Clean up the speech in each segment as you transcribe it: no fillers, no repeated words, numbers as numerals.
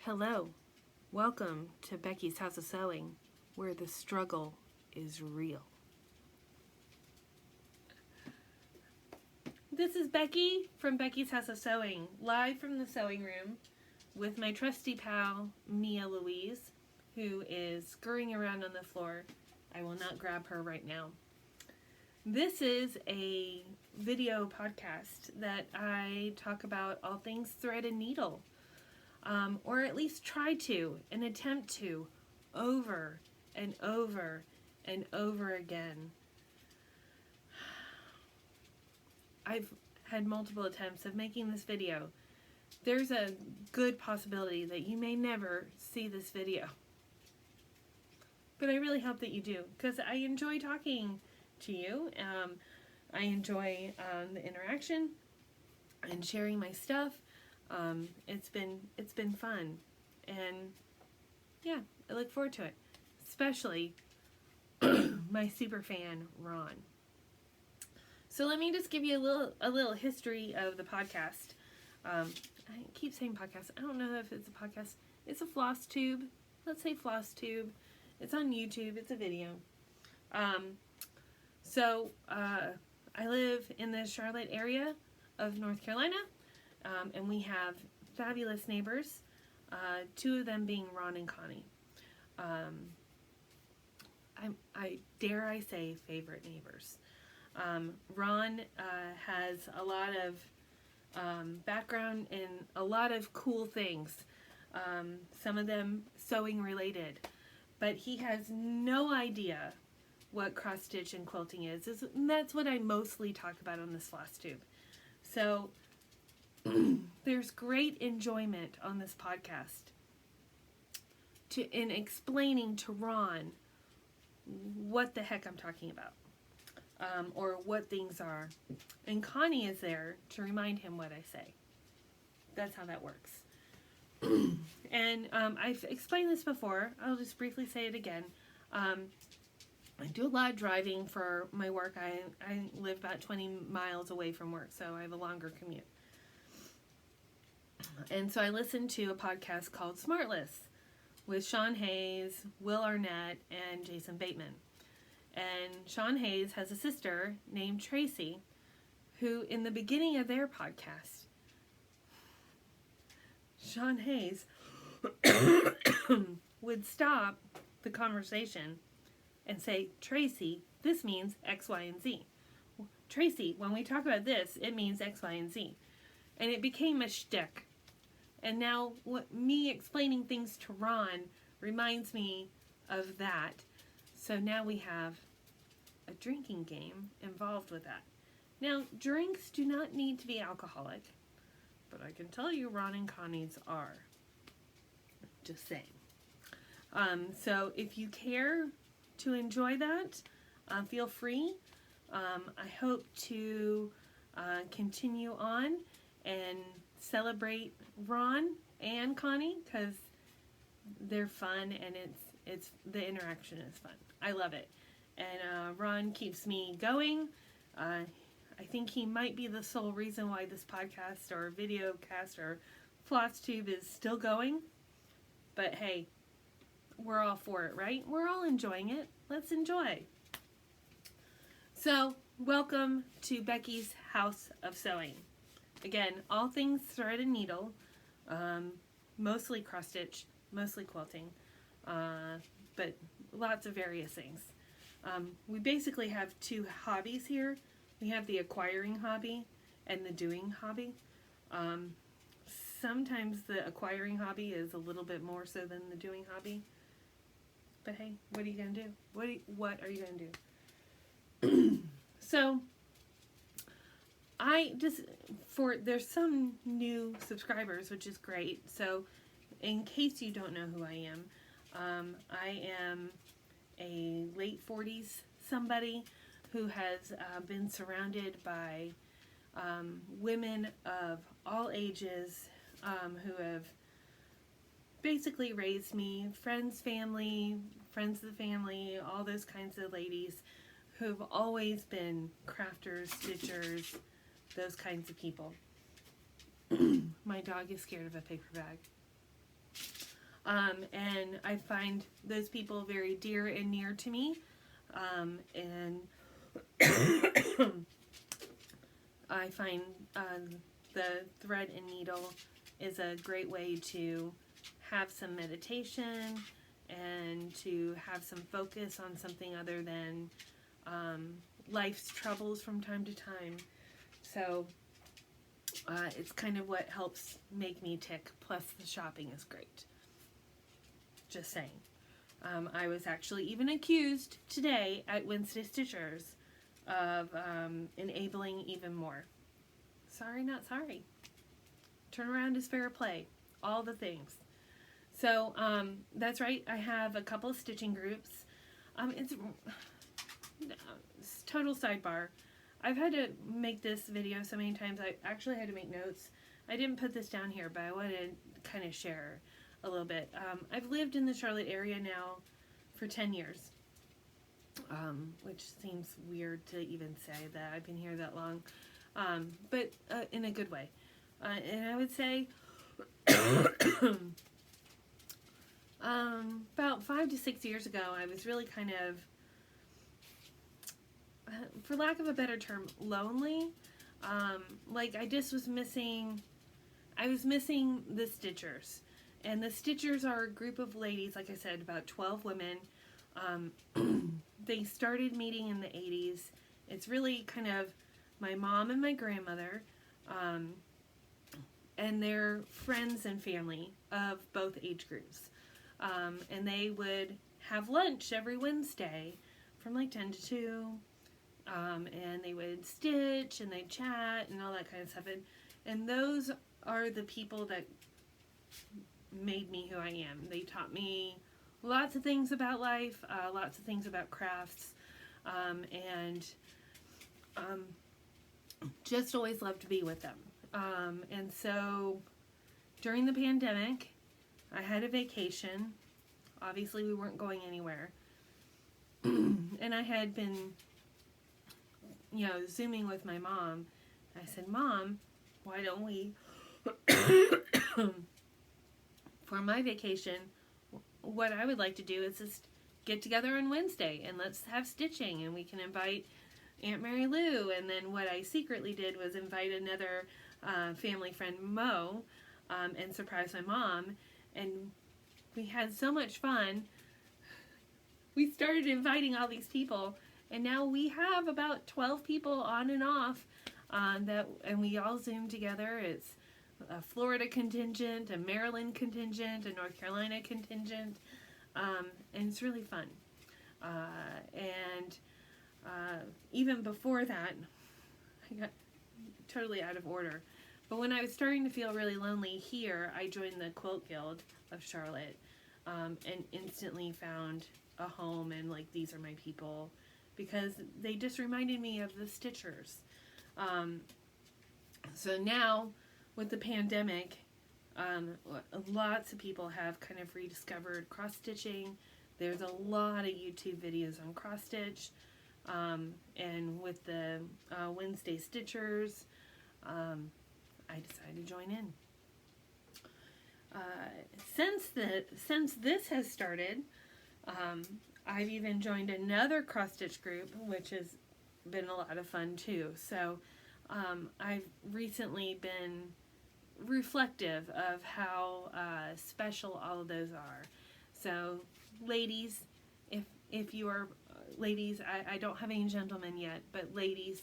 Hello, welcome to Becky's House of Sewing, where the struggle is real. This is Becky from Becky's House of Sewing, live from the sewing room with my trusty pal, Mia Louise, who is scurrying around on the floor. I will not grab her right now. This is a video podcast that I talk about all things thread and needle. Or at least try to and attempt to over and over and over again. I've had multiple attempts of making this video. There's a good possibility that you may never see this video. But I really hope that you do, because I enjoy talking to you. I enjoy the interaction and sharing my stuff. It's been fun, and yeah, I look forward to it, especially my super fan Ron. So let me just give you a little history of the podcast. I keep saying podcast. I don't know if it's a podcast. It's a Flosstube. Let's say Flosstube. It's on YouTube. It's a video. So I live in the Charlotte area of North Carolina. And we have fabulous neighbors, two of them being Ron and Connie. I dare I say favorite neighbors. Ron has a lot of background in a lot of cool things, some of them sewing related, but he has no idea what cross stitch and quilting is, and that's what I mostly talk about on this Flosstube. So there's great enjoyment on this podcast in explaining to Ron what the heck I'm talking about, or what things are. And Connie is there to remind him what I say. That's how that works. And I've explained this before. I'll just briefly say it again. I do a lot of driving for my work. I live about 20 miles away from work, so I have a longer commute. And so I listened to a podcast called Smartless with Sean Hayes, Will Arnett, and Jason Bateman. And Sean Hayes has a sister named Tracy, who in the beginning of their podcast, Sean Hayes would stop the conversation and say, "Tracy, this means X, Y, and Z. Tracy, when we talk about this, it means X, Y, and Z." And it became a shtick. And now me explaining things to Ron reminds me of that. So now we have a drinking game involved with that. Now, drinks do not need to be alcoholic, but I can tell you Ron and Connie's are. Just saying. So if you care to enjoy that, feel free. I hope to continue on and celebrate Ron and Connie, because they're fun, and it's the interaction is fun. I love it. And Ron keeps me going. I think he might be the sole reason why this podcast or video cast or Flosstube is still going. But hey, we're all for it, right? We're all enjoying it. Let's enjoy. So, welcome to Becky's House of Sewing. Again, all things thread and needle, mostly cross stitch, mostly quilting, but lots of various things. We basically have two hobbies here. We have the acquiring hobby and the doing hobby. Sometimes the acquiring hobby is a little bit more so than the doing hobby. But hey, what are you going to do? What are you going to do? So, there's some new subscribers, which is great. So, in case you don't know who I am a late 40s somebody who has been surrounded by women of all ages who have basically raised me, friends of the family, all those kinds of ladies who've always been crafters, stitchers, those kinds of people. My dog is scared of a paper bag. And I find those people very dear and near to me. And I find the thread and needle is a great way to have some meditation and to have some focus on something other than life's troubles from time to time. So it's kind of what helps make me tick, plus the shopping is great. Just saying. I was actually even accused today at Wednesday Stitchers of enabling even more. Sorry, not sorry. Turnaround is fair play. All the things. So, that's right. I have a couple of stitching groups. It's total sidebar. I've had to make this video so many times. I actually had to make notes. I didn't put this down here, but I wanted to kind of share a little bit. I've lived in the Charlotte area now for 10 years, which seems weird to even say that I've been here that long, but in a good way. And I would say about 5 to 6 years ago, I was really kind of, for lack of a better term, lonely. Like I just was missing, I was missing the Stitchers. And the Stitchers are a group of ladies, like I said, about 12 women. They started meeting in the 80s. It's really kind of my mom and my grandmother, and they're friends and family of both age groups. And they would have lunch every Wednesday from like 10 to 2. And they would stitch and they'd chat and all that kind of stuff. And those are the people that made me who I am. They taught me lots of things about life, lots of things about crafts, and just always loved to be with them. And so during the pandemic, I had a vacation. Obviously, we weren't going anywhere. And I had been, Zooming with my mom. I said, Mom, why don't we, for my vacation, what I would like to do is just get together on Wednesday and let's have stitching, and we can invite Aunt Mary Lou. And then what I secretly did was invite another family friend, Mo, and surprise my mom. And we had so much fun. We started inviting all these people, and now we have about 12 people on and off, and we all Zoom together. It's a Florida contingent, a Maryland contingent, a North Carolina contingent, and it's really fun. And even before that, I got totally out of order. But when I was starting to feel really lonely here, I joined the Quilt Guild of Charlotte, and instantly found a home, and like, these are my people, because they just reminded me of the Stitchers. So now, with the pandemic, lots of people have kind of rediscovered cross-stitching. There's a lot of YouTube videos on cross-stitch. And with the Wednesday Stitchers, I decided to join in. Since this has started, I've even joined another cross-stitch group, which has been a lot of fun too. So I've recently been reflective of how special all of those are. So ladies, if you are ladies, I don't have any gentlemen yet, but ladies,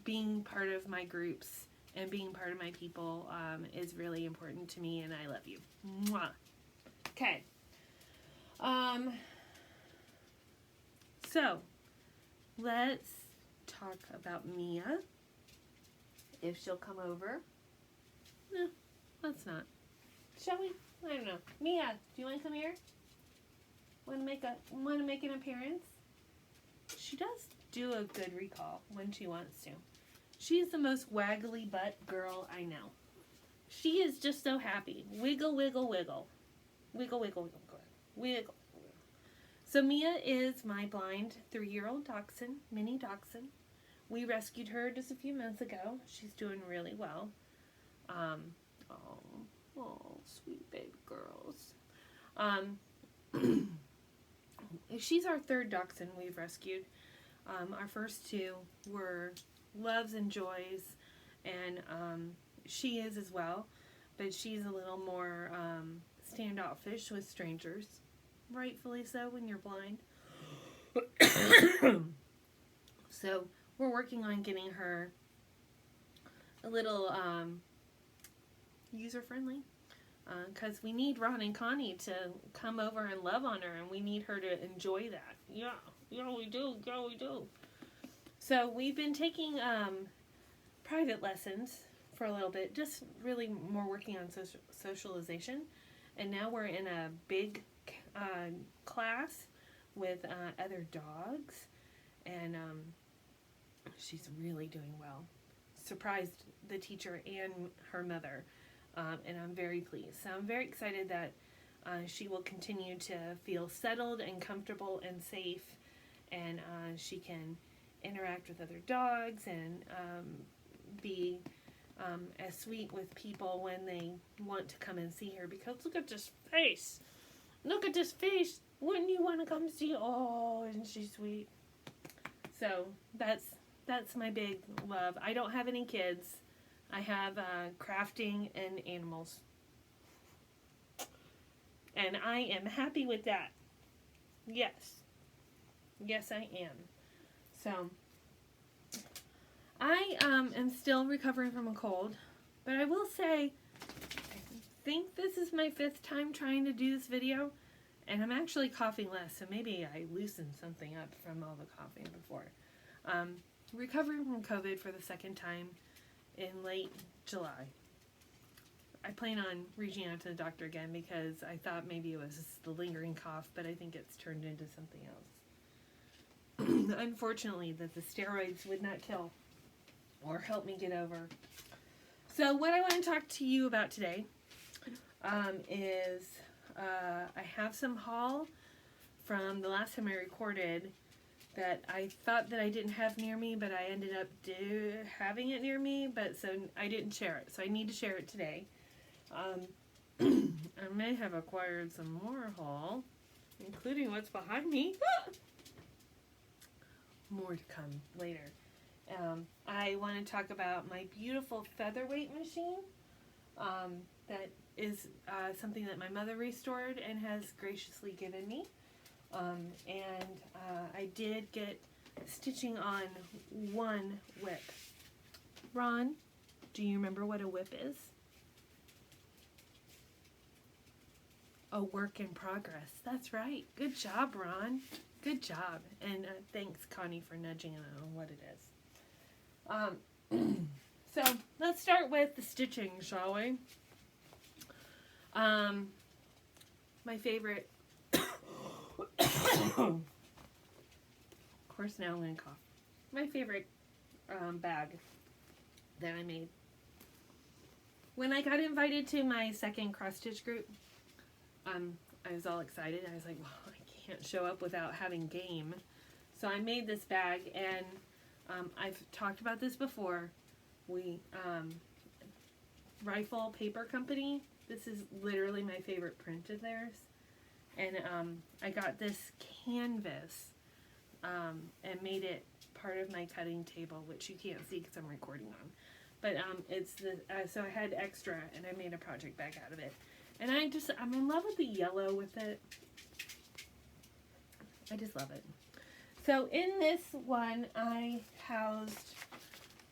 being part of my groups and being part of my people is really important to me, and I love you. Mwah. Okay. So let's talk about Mia. If she'll come over. No, let's not. Shall we? I don't know. Mia, do you want to come here? Want to make an appearance? She does do a good recall when she wants to. She is the most waggly butt girl I know. She is just so happy. Wiggle, wiggle, wiggle. Wiggle, wiggle, wiggle, wiggle. So Mia is my blind 3-year-old dachshund, mini dachshund. We rescued her just a few months ago. She's doing really well. Oh, sweet baby girl. Um, she's our third dachshund we've rescued. Our first two were Loves and Joys, and she is as well, but she's a little more standoffish with strangers, rightfully so when you're blind. So we're working on getting her a little user-friendly, because we need Ron and Connie to come over and love on her, and we need her to enjoy that. Yeah, we do. So we've been taking private lessons for a little bit, just really more working on socialization. And now we're in a big class with other dogs, and she's really doing well. Surprised the teacher and her mother, and I'm very pleased. So I'm very excited that she will continue to feel settled and comfortable and safe, and she can interact with other dogs and be as sweet with people when they want to come and see her, because look at this face. Look at this face. Wouldn't you want to come see? Oh, isn't she sweet? So that's my big love. I don't have any kids. I have crafting and animals. And I am happy with that. Yes. Yes, I am. So I am still recovering from a cold, but I will say, I think this is my 5th time trying to do this video, and I'm actually coughing less, so maybe I loosened something up from all the coughing before. Recovering from COVID for the 2nd time in late July. I plan on reaching out to the doctor again because I thought maybe it was the lingering cough, but I think it's turned into something else. Unfortunately, that the steroids would not kill or help me get over. So what I want to talk to you about today is I have some haul from the last time I recorded that I thought that I didn't have near me, but I ended up having it near me, but so I didn't share it. So I need to share it today. I may have acquired some more haul, including what's behind me. More to come later. I want to talk about my beautiful Featherweight machine. That is something that my mother restored and has graciously given me. And I did get stitching on one whip. Ron, do you remember what a whip is? A work in progress. That's right. Good job, Ron. Good job. And thanks, Connie, for nudging on what it is. So let's start with the stitching, shall we? My favorite. Of course, now I'm going to cough. My favorite bag that I made. When I got invited to my second cross-stitch group, I was all excited. I was like, well, I can't show up without having game. So I made this bag, and I've talked about this before. We, Rifle Paper Company, this is literally my favorite print of theirs. And I got this canvas and made it part of my cutting table, which you can't see because I'm recording on. But it's the so I had extra, and I made a project bag out of it. And I'm in love with the yellow with it. I just love it. So in this one, I housed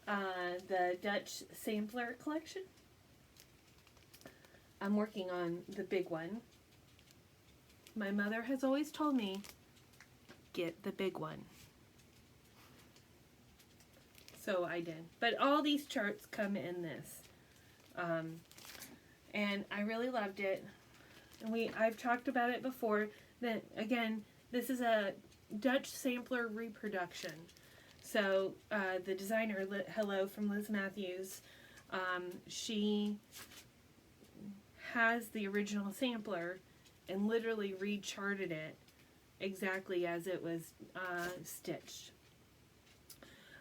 the Dutch sampler collection. I'm working on the big one. My mother has always told me, get the big one. So I did. But all these charts come in this. And I really loved it. And I've talked about it before. That again, this is a Dutch sampler reproduction. So the designer, hello from Liz Matthews, she has the original sampler and literally recharted it exactly as it was stitched.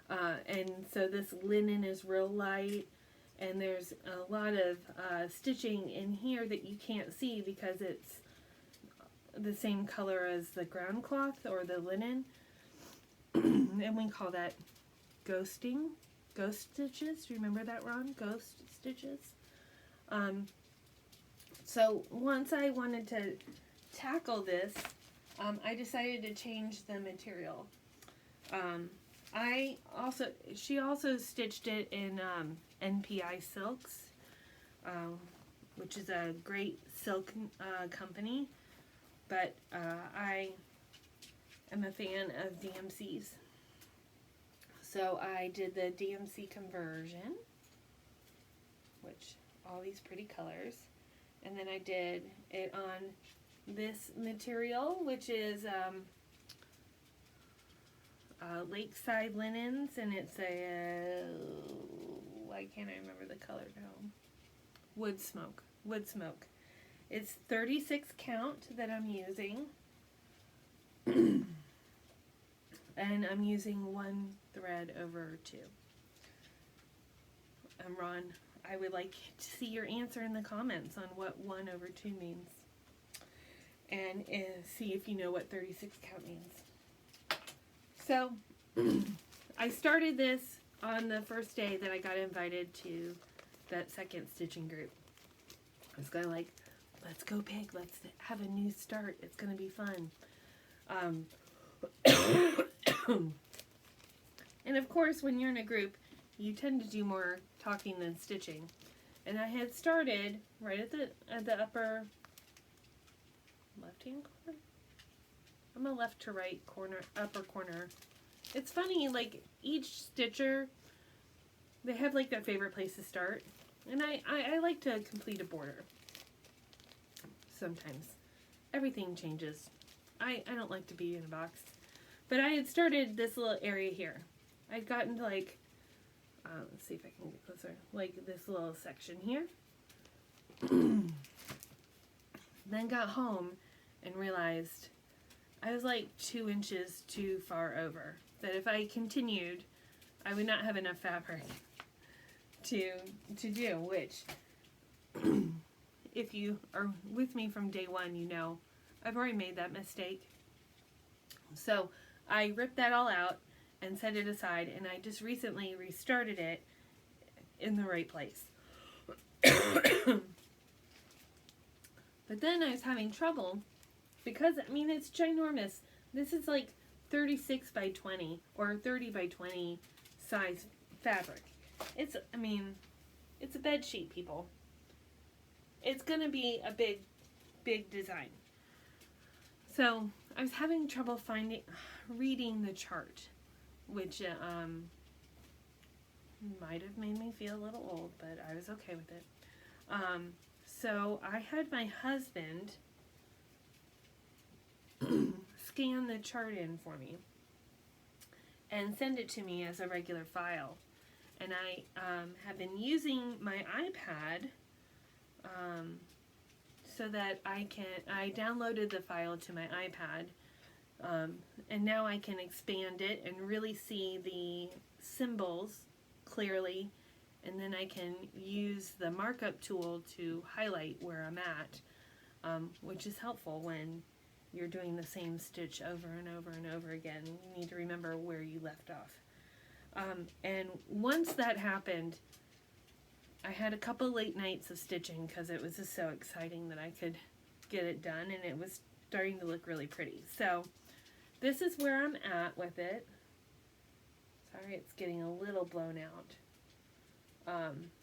And so this linen is real light, and there's a lot of stitching in here that you can't see because it's the same color as the ground cloth or the linen. And we call that ghosting. Ghost stitches. Do you remember that, Ron? Ghost stitches. So once I wanted to tackle this, I decided to change the material. She also stitched it in NPI Silks, which is a great silk company, but I am a fan of DMC's. So I did the DMC conversion, which all these pretty colors, and then I did it on this material, which is Lakeside Linens, and it's a, why can't I remember the color now? Wood Smoke. It's 36 count that I'm using. And I'm using one thread over 2. Ron, I would like to see your answer in the comments on what 1 over 2 means. And see if you know what 36 count means. So, I started this on the first day that I got invited to that second stitching group. I was kind of like, let's go Pig, let's have a new start, it's going to be fun. And of course, when you're in a group, you tend to do more talking than stitching. And I had started right at the upper left-hand corner. I'm a left to right corner, upper corner. It's funny, like each stitcher, they have like their favorite place to start. And I like to complete a border. Sometimes. Everything changes. I don't like to be in a box. But I had started this little area here. I'd gotten to like, let's see if I can get closer, like this little section here. Then got home and realized I was like 2 inches too far over. That if I continued, I would not have enough fabric to do, which if you are with me from day one, you know I've already made that mistake. So I ripped that all out and set it aside, and I just recently restarted it in the right place. But then I was having trouble because, I mean, it's ginormous. This is like 36 by 20 or 30 by 20 size fabric. It's, I mean, it's a bed sheet, people. It's gonna be a big design. So I was having trouble reading the chart, which might have made me feel a little old, but I was okay with it. So I had my husband scan the chart in for me and send it to me as a regular file. And I have been using my iPad so that I downloaded the file to my iPad, and now I can expand it and really see the symbols clearly, and then I can use the markup tool to highlight where I'm at, which is helpful when you're doing the same stitch over and over and over again. You need to remember where you left off. And once that happened, I had a couple late nights of stitching because it was just so exciting that I could get it done, and it was starting to look really pretty. So this is where I'm at with it. Sorry, it's getting a little blown out,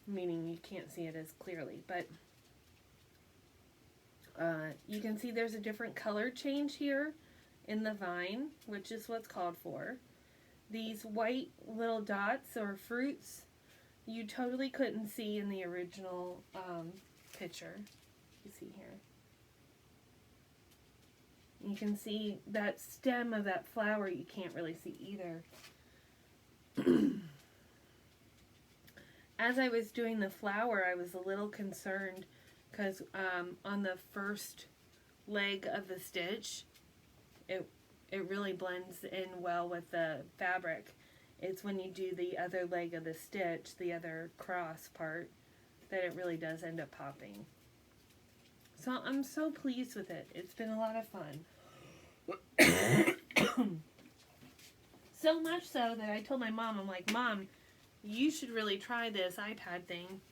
meaning you can't see it as clearly, but you can see there's a different color change here in the vine, which is what's called for. These white little dots or fruits you totally couldn't see in the original picture. You see here. You can see that stem of that flower you can't really see either. As I was doing the flower, I was a little concerned because on the first leg of the stitch, it really blends in well with the fabric. It's when you do the other leg of the stitch, the other cross part, that it really does end up popping. So I'm so pleased with it. It's been a lot of fun. So much so that I told my mom, I'm like, Mom, you should really try this iPad thing.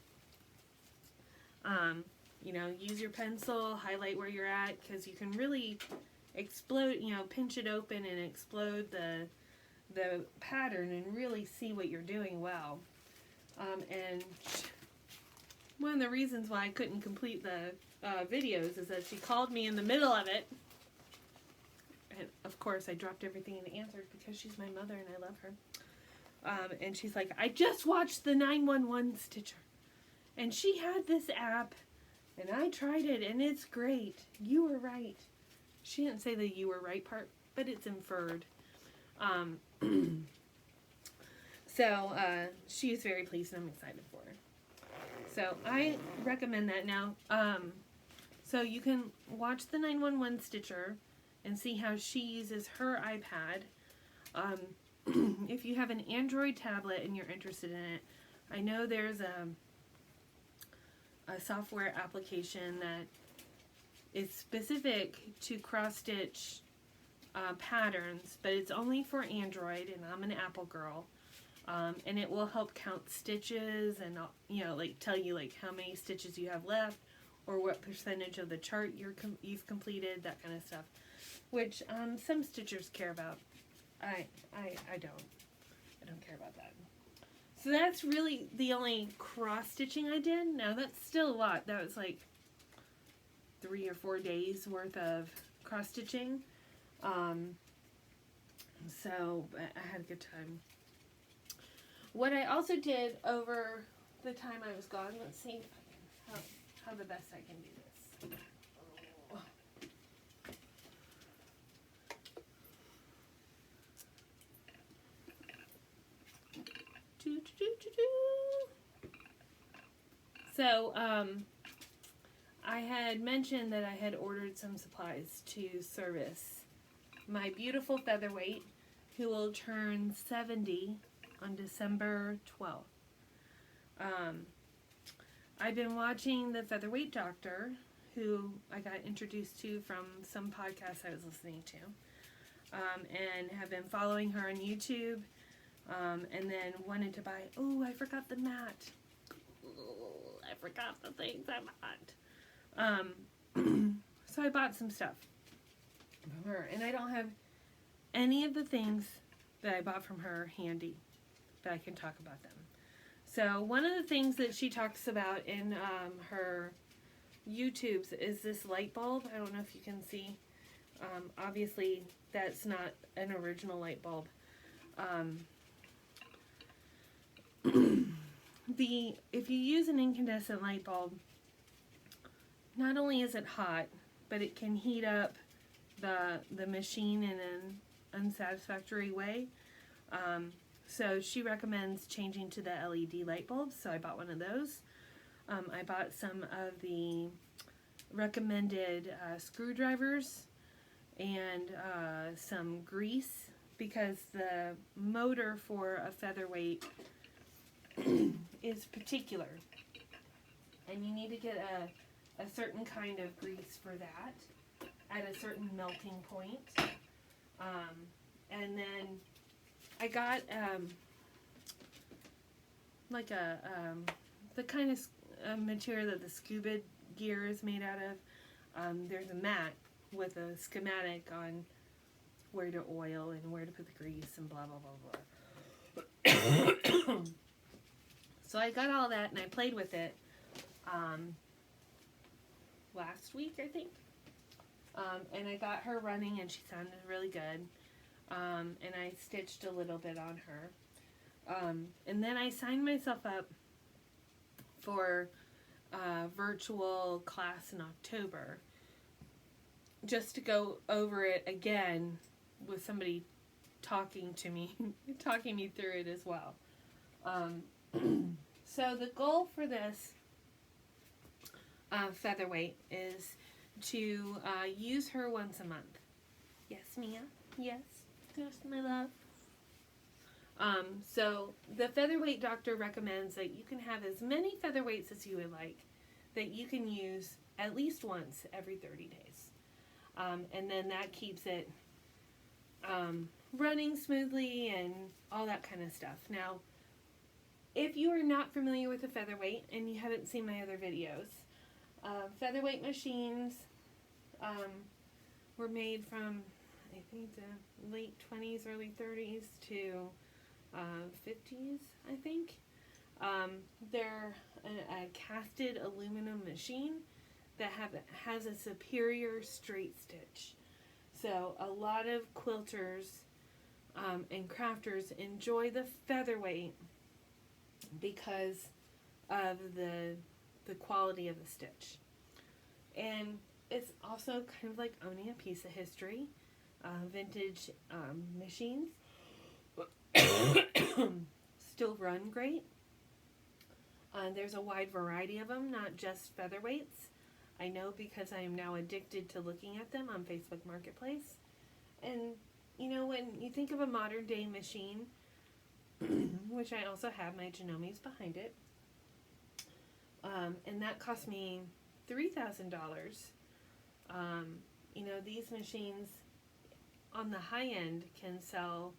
You know, use your pencil, highlight where you're at, because you can really explode, you know, pinch it open and explode the pattern and really see what you're doing well. And one of the reasons why I couldn't complete the videos is that she called me in the middle of it. And of course I dropped everything and answered because she's my mother and I love her. And she's like, I just watched the 911 Stitcher. And she had this app and I tried it and it's great. You were right. She didn't say the you were right part, but it's inferred. So she is very pleased and I'm excited for her. So I recommend that now. So you can watch the 911 Stitcher and see how she uses her iPad. If you have an Android tablet and you're interested in it, I know there's a software application that is specific to cross-stitch patterns, but it's only for Android, and I'm an Apple girl. And it will help count stitches and, you know, like tell you like how many stitches you have left or what percentage of the chart you've completed, that kind of stuff, which some stitchers care about. I don't care about that. So that's really the only cross stitching I did. Now that's still a lot. That was like 3 or 4 days worth of cross stitching. So I had a good time. What I also did over the time I was gone, let's see if I can, how the best I can do this. So, I had mentioned that I had ordered some supplies to service my beautiful Featherweight, who will turn 70 on December 12th. I've been watching the Featherweight Doctor, who I got introduced to from some podcasts I was listening to, and have been following her on YouTube, and then wanted to buy, oh, I forgot the mat. Oh, I forgot the things I bought. So I bought some stuff from her, and I don't have any of the things that I bought from her handy, but I can talk about them. So one of the things that she talks about in her YouTubes is this light bulb. I don't know if you can see. Obviously, that's not an original light bulb. If you use an incandescent light bulb, not only is it hot, but it can heat up the machine in an unsatisfactory way. So she recommends changing to the LED light bulbs, so I bought one of those. I bought some of the recommended screwdrivers and some grease, because the motor for a Featherweight is particular, and you need to get a certain kind of grease for that at a certain melting point. And then I got like the kind of material that the scuba gear is made out of. There's a mat with a schematic on where to oil and where to put the grease and blah blah blah blah. So I got all that and I played with it last week, I think. And I got her running and she sounded really good. And I stitched a little bit on her. And then I signed myself up for a virtual class in October, just to go over it again with somebody talking to me, talking me through it as well. So the goal for this Featherweight is to use her once a month. Yes, Mia? Yes? Yes, my love? So the Featherweight Doctor recommends that you can have as many Featherweights as you would like, that you can use at least once every 30 days. And then that keeps it running smoothly and all that kind of stuff. Now, if you are not familiar with a featherweight and you haven't seen my other videos, featherweight machines were made from, I think, the late 20s, early 30s to 50s, I think. They're a casted aluminum machine that has a superior straight stitch. So a lot of quilters and crafters enjoy the featherweight because of the quality of the stitch. And it's also kind of like owning a piece of history. Vintage machines still run great. There's a wide variety of them, not just featherweights. I know because I am now addicted to looking at them on Facebook Marketplace. And, you know, when you think of a modern day machine, which I also have my Genomes behind it, and that cost me $3,000. You know, these machines on the high end can sell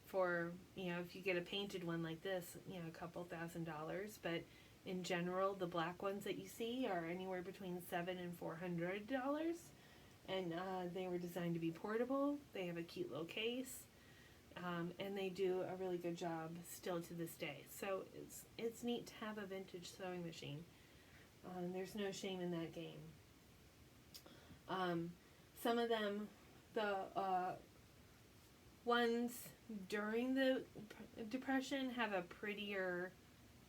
for, you know, if you get a painted one like this, you know, a couple $1,000, but in general, the black ones that you see are anywhere between $700 and $400, and they were designed to be portable. They have a cute little case, and they do a really good job still to this day. So it's neat to have a vintage sewing machine. There's no shame in that game. Some of them, the ones during the Depression have a prettier,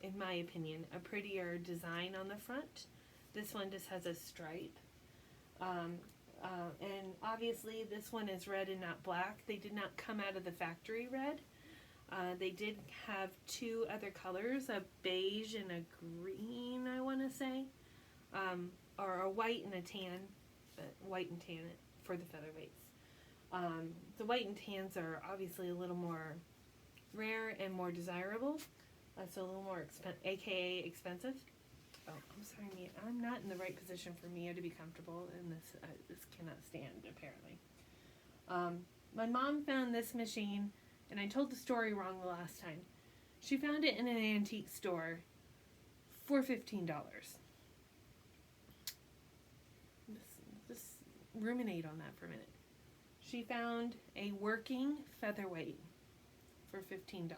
in my opinion, a prettier design on the front. This one just has a stripe. And obviously this one is red and not black. They did not come out of the factory red. They did have two other colors, a beige and a green, I want to say. Or a white and a tan. White and tan for the featherweights. The white and tans are obviously a little more rare and more desirable. So a little more aka expensive. Oh, I'm sorry, Mia. I'm not in the right position for Mia to be comfortable, and this cannot stand, apparently. My mom found this machine, and I told the story wrong the last time. She found it in an antique store for $15. Just ruminate on that for a minute. She found a working featherweight for $15.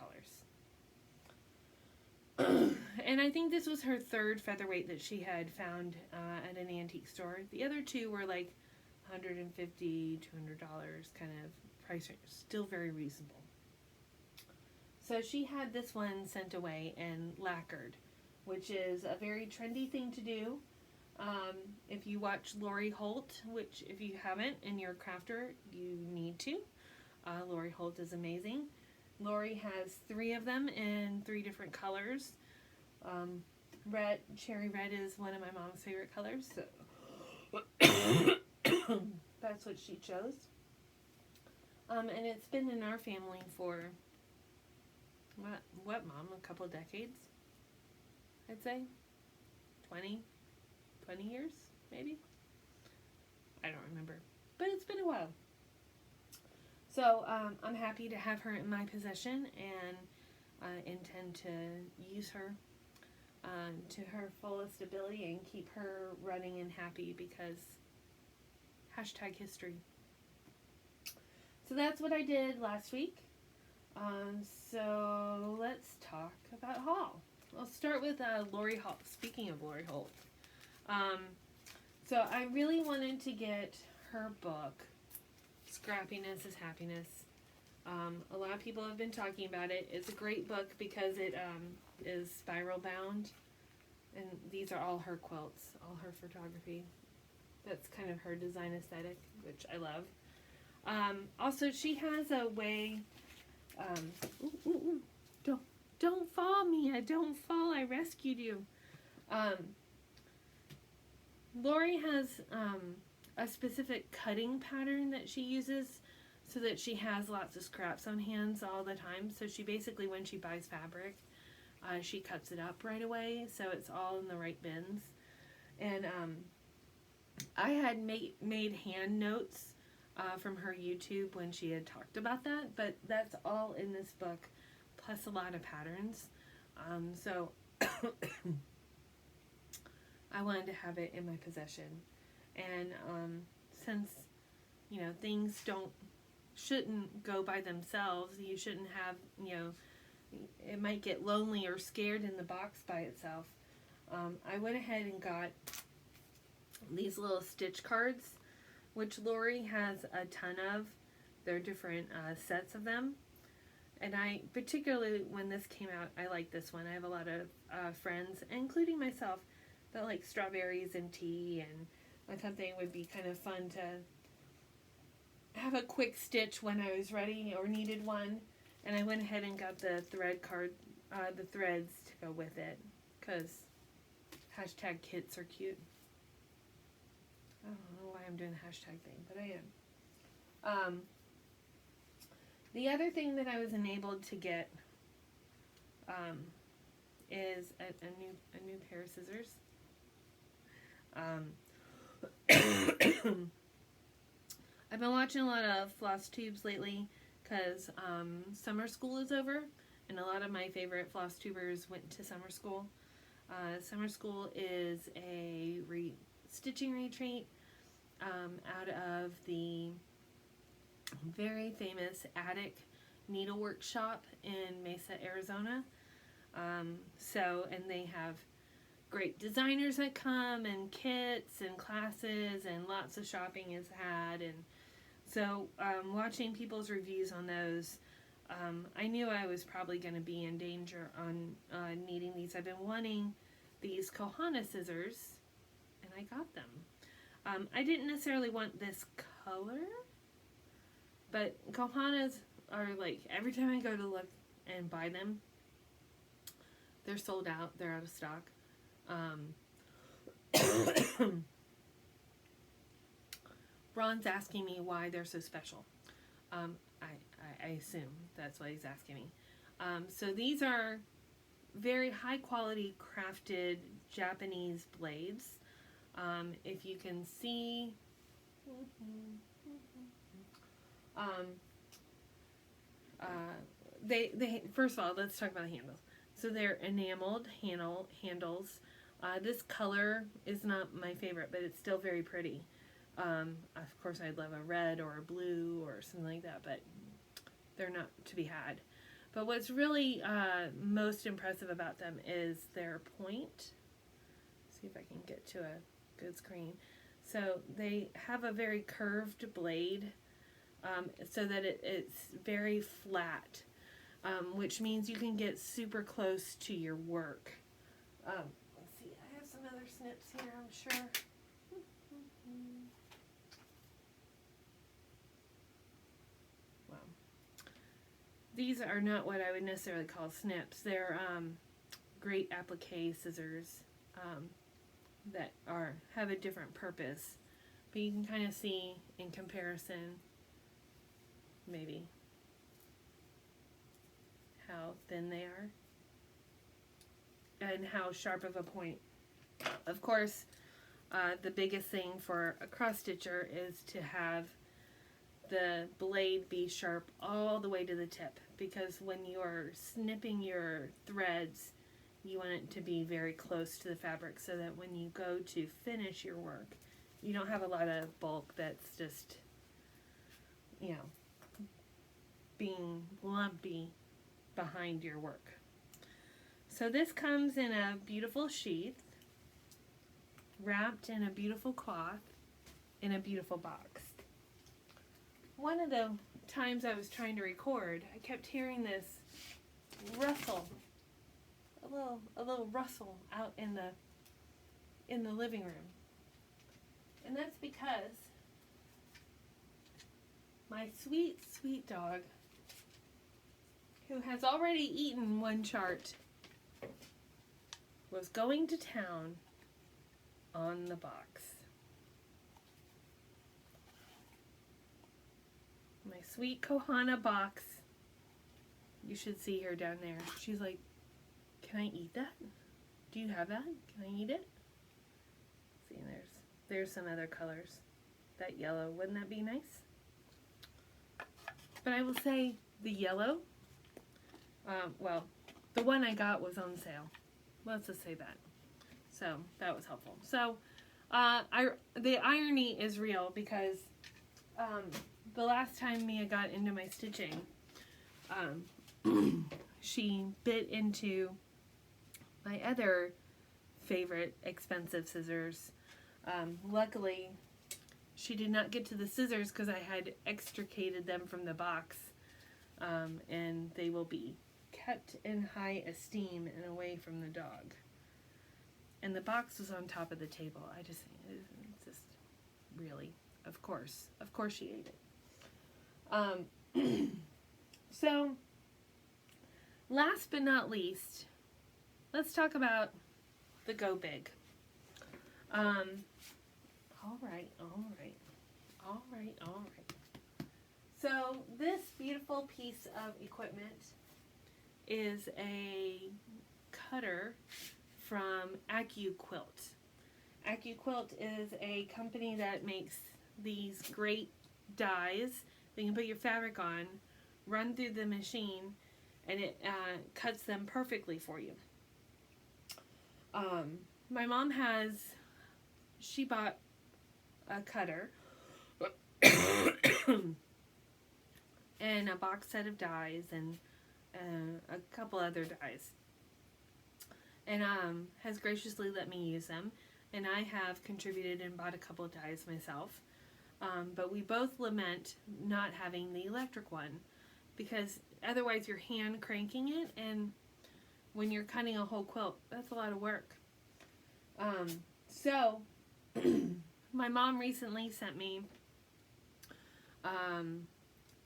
And I think this was her third featherweight that she had found at an antique store. The other two were like $150, $200 kind of price range. Still very reasonable. So she had this one sent away and lacquered, which is a very trendy thing to do. If you watch Lori Holt, which if you haven't and you're a crafter, you need to. Lori Holt is amazing. Lori has 3 of them in 3 different colors. Red, cherry red is one of my mom's favorite colors, so that's what she chose. And it's been in our family for what, Mom? A couple decades, I'd say. 20 years, maybe? I don't remember, but it's been a while. So I'm happy to have her in my possession and intend to use her to her fullest ability and keep her running and happy because #history. So that's what I did last week. So let's talk about haul. I'll start with Lori Holt. Speaking of Lori Holt. So I really wanted to get her book, Scrappiness is Happiness. A lot of people have been talking about it. It's a great book because it is spiral bound, and these are all her quilts, all her photography. That's kind of her design aesthetic, which I love. Also, she has a way. Don't fall, Mia! Don't fall! I rescued you. Lori has a specific cutting pattern that she uses so that she has lots of scraps on hands all the time. So she basically, when she buys fabric, she cuts it up right away so it's all in the right bins. And I had made hand notes from her YouTube when she had talked about that, but that's all in this book, plus a lot of patterns. So I wanted to have it in my possession. And since, you know, things shouldn't go by themselves, you shouldn't have, you know, it might get lonely or scared in the box by itself. I went ahead and got these little stitch cards, which Lori has a ton of. There are different sets of them. And I, particularly when this came out, I like this one. I have a lot of friends, including myself, that like strawberries and tea, and I thought they would be kind of fun to have a quick stitch when I was ready or needed one. And I went ahead and got the thread card, the threads to go with it, because hashtag kits are cute. I don't know why I'm doing the hashtag thing, but I am. The other thing that I was enabled to get is a new pair of scissors. I've been watching a lot of Flosstubes lately because summer school is over, and a lot of my favorite Flosstubers went to summer school. Summer school is a stitching retreat out of the very famous Attic Needlework Shop in Mesa, Arizona. And they have great designers that come, and kits and classes, and lots of shopping is had. And so watching people's reviews on those, I knew I was probably going to be in danger on needing these. I've been wanting these Kohana scissors, and I got them. I didn't necessarily want this color, but Kohanas are like, every time I go to look and buy them, they're sold out. They're out of stock. Ron's asking me why they're so special. I assume that's what he's asking me. So these are very high quality crafted Japanese blades. If you can see, they first of all, let's talk about the handles. So they're enameled handles. This color is not my favorite, but it's still very pretty. Of course, I'd love a red or a blue or something like that, but they're not to be had. But what's really most impressive about them is their point. See if I can get to a good screen. So they have a very curved blade, so that it's very flat, which means you can get super close to your work. Let's see, I have some other snips here, I'm sure. Wow. These are not what I would necessarily call snips. They're great applique scissors that have a different purpose. But you can kind of see in comparison, maybe, how thin they are and how sharp of a point. Of course, the biggest thing for a cross stitcher is to have the blade be sharp all the way to the tip, because when you're snipping your threads, you want it to be very close to the fabric so that when you go to finish your work, you don't have a lot of bulk that's just, you know, being lumpy behind your work. So this comes in a beautiful sheath, wrapped in a beautiful cloth, in a beautiful box. One of the times I was trying to record, I kept hearing this rustle, a little rustle out in the living room. And that's because my sweet, sweet dog, who has already eaten one chart, was going to town on the box. My sweet Kohana box. You should see her down there. She's like, "Can I eat that? Do you have that? Can I eat it?" See, there's there's some other colors. That yellow, wouldn't that be nice? But I will say the yellow, well, the one I got was on sale. Let's just say that. So that was helpful. So the irony is real because the last time Mia got into my stitching, she bit into my other favorite expensive scissors. Luckily, she did not get to the scissors because I had extricated them from the box, and they will be kept in high esteem and away from the dog. And the box was on top of the table. It's just really, of course she ate it. So, last but not least, let's talk about the Go Big. All right. So this beautiful piece of equipment is a cutter from AccuQuilt. AccuQuilt is a company that makes these great dies that you can put your fabric on, run through the machine, and it cuts them perfectly for you. My mom she bought a cutter and a box set of dies and a couple other dies, and has graciously let me use them, and I have contributed and bought a couple of dies myself, but we both lament not having the electric one because otherwise you're hand cranking it, and when you're cutting a whole quilt, that's a lot of work. So my mom recently sent me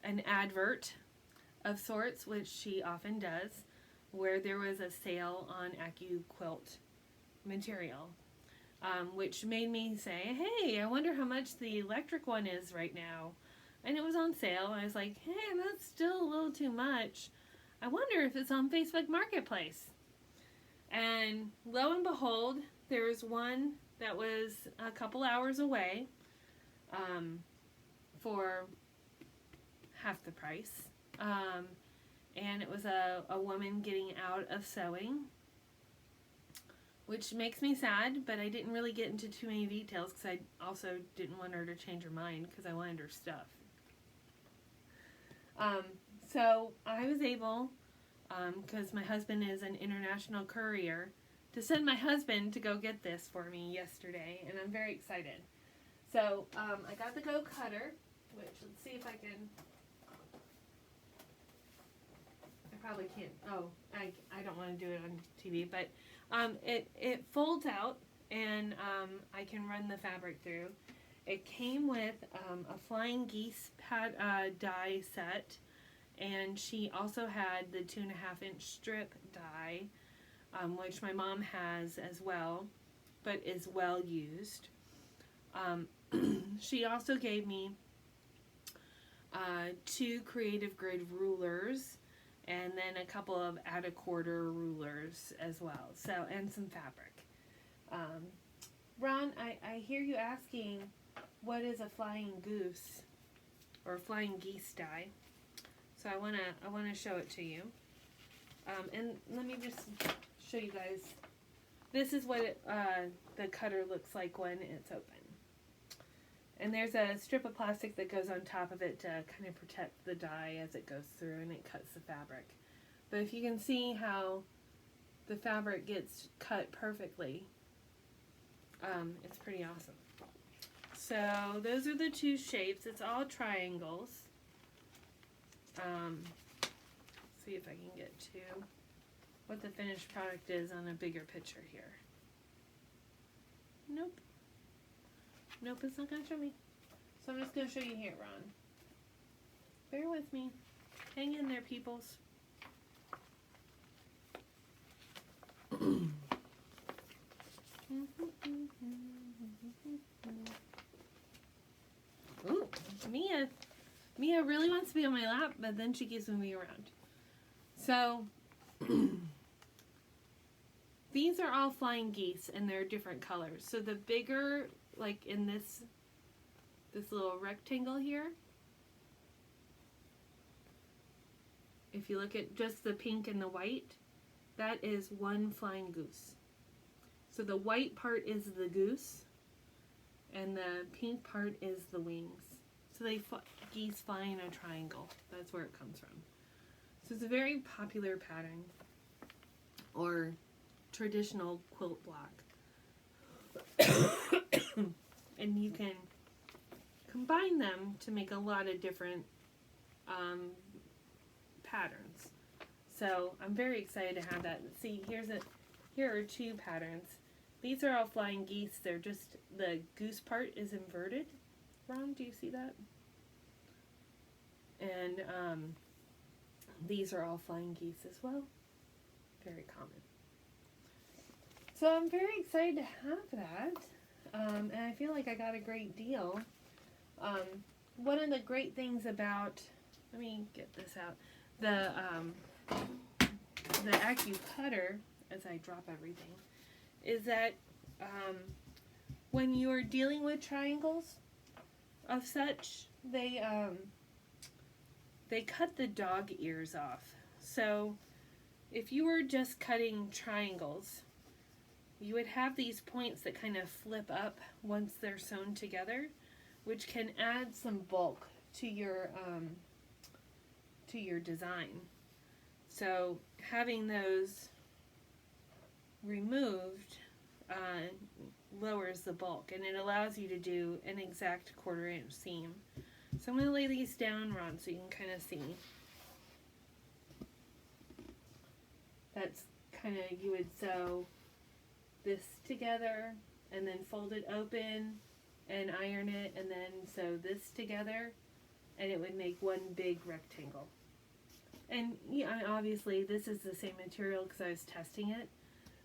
an advert of sorts, which she often does, where there was a sale on AccuQuilt material, which made me say, hey, I wonder how much the electric one is right now. And it was on sale. I was like, hey, that's still a little too much. I wonder if it's on Facebook Marketplace. And lo and behold, there's one that was a couple hours away for half the price. And it was a woman getting out of sewing, which makes me sad, but I didn't really get into too many details because I also didn't want her to change her mind because I wanted her stuff. So I was able, because my husband is an international courier, to send my husband to go get this for me yesterday, and I'm very excited. So I got the Go Cutter, which, let's see if I can, I probably can't, I don't want to do it on TV, but it folds out, and I can run the fabric through. It came with a Flying Geese die set, and she also had the 2.5-inch strip die, which my mom has as well, but is well used. She also gave me 2 creative grid rulers, and then a couple of add a quarter rulers as well. So, and some fabric. Ron, I hear you asking, what is a flying goose or flying geese die? So I wanna show it to you. And let me just show you guys. This is what the cutter looks like when it's open. And there's a strip of plastic that goes on top of it to kind of protect the die as it goes through, and it cuts the fabric. But if you can see how the fabric gets cut perfectly, it's pretty awesome. So those are the 2 shapes. It's all triangles. See if I can get to what the finished product is on a bigger picture here. Nope. Nope, it's not going to show me. So I'm just going to show you here, Ron. Bear with me. Hang in there, peoples. Ooh, Mia really wants to be on my lap, but then she keeps moving around. So, these are all flying geese, and they're different colors. So the bigger like in this little rectangle here. If you look at just the pink and the white, that is one flying goose. So the white part is the goose, and the pink part is the wings. So geese fly in a triangle. That's where it comes from. So it's a very popular pattern, or traditional quilt block. And you can combine them to make a lot of different patterns. So I'm very excited to have that. See, here are two patterns. These are all flying geese. They're just, the goose part is inverted. Ron, do you see that? And these are all flying geese as well. Very common. So I'm very excited to have that. And I feel like I got a great deal. One of the great things about, let me get this out, the AccuPutter, as I drop everything, is that when you're dealing with triangles of such, they cut the dog ears off. So if you were just cutting triangles, you would have these points that kind of flip up once they're sewn together, which can add some bulk to your design. So having those removed lowers the bulk, and it allows you to do an exact 1/4 inch seam. So I'm going to lay these down, Ron, so you can kind of see. That's kind of, you would sew this together and then fold it open and iron it, and then sew this together, and it would make one big rectangle. And yeah, obviously this is the same material because I was testing it,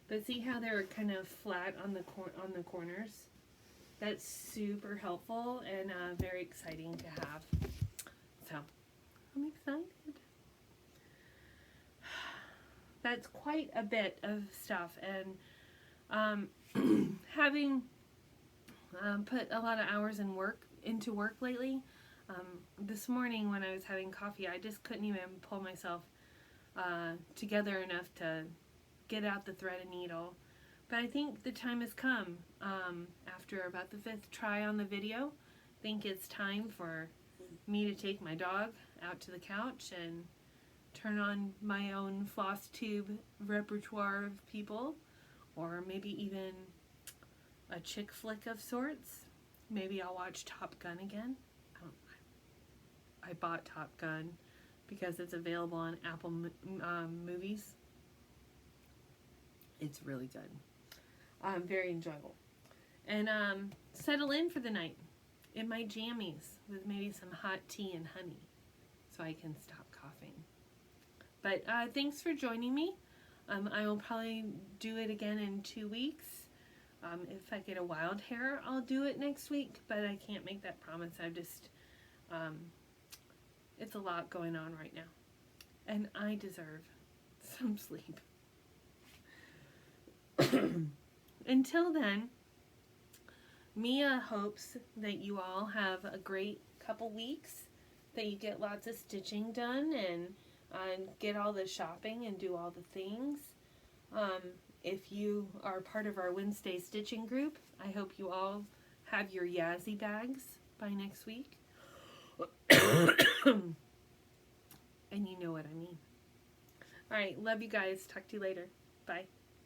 but see how they're kind of flat on the corners? That's super helpful and very exciting to have. So I'm excited. That's quite a bit of stuff, and having put a lot of hours into work lately, this morning when I was having coffee, I just couldn't even pull myself together enough to get out the thread and needle. But I think the time has come. After about the 5th try on the video, I think it's time for me to take my dog out to the couch and turn on my own Flosstube repertoire of people, or maybe even a chick flick of sorts. Maybe I'll watch Top Gun again. I bought Top Gun because it's available on Apple Movies. It's really good. Very enjoyable. And settle in for the night in my jammies with maybe some hot tea and honey so I can stop coughing. But thanks for joining me. I will probably do it again in 2 weeks. If I get a wild hair, I'll do it next week, but I can't make that promise. I've just, it's a lot going on right now, and I deserve some sleep. Until then, Mia hopes that you all have a great couple weeks, that you get lots of stitching done and get all the shopping and do all the things. If you are part of our Wednesday stitching group, I hope you all have your Yazzie bags by next week. And you know what I mean. Alright, love you guys. Talk to you later. Bye.